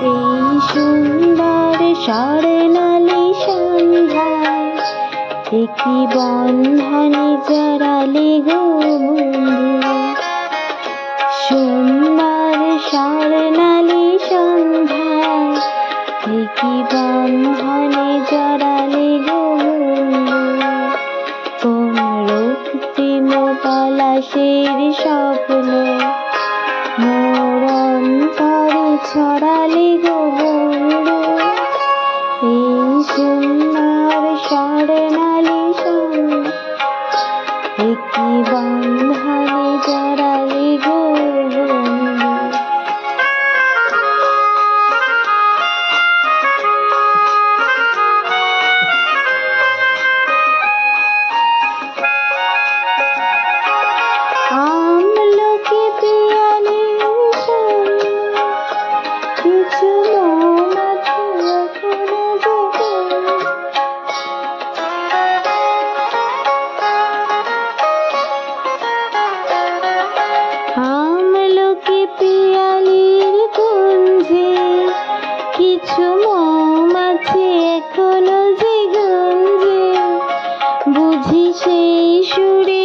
এই সুন্দর স্বর্ণালী সন্ধ্যায় একই বন্ধনে জড়ালে গো বন্ধু। সুন্দর স্বর্ণালী সন্ধ্যায় একই বন্ধনে জড়ালে গো বন্ধু। কোন রক্তিম পলাশের স্বপ্ন মোর অন্তরে ছড়ালে গো বন্ধু। এই সুন্দর স্বর্ণালী সন্ধ্যায় একই বন্ধনে জড়ালে গো বন্ধু। আমলকি পিয়ালির সঙ্গে কিছু মৌমাছি এখনো জেগে। আমলকি পিয়ালির কুঞ্জে কিছু মৌমাছি এখনো জেগে। বুঝি সেই সুরে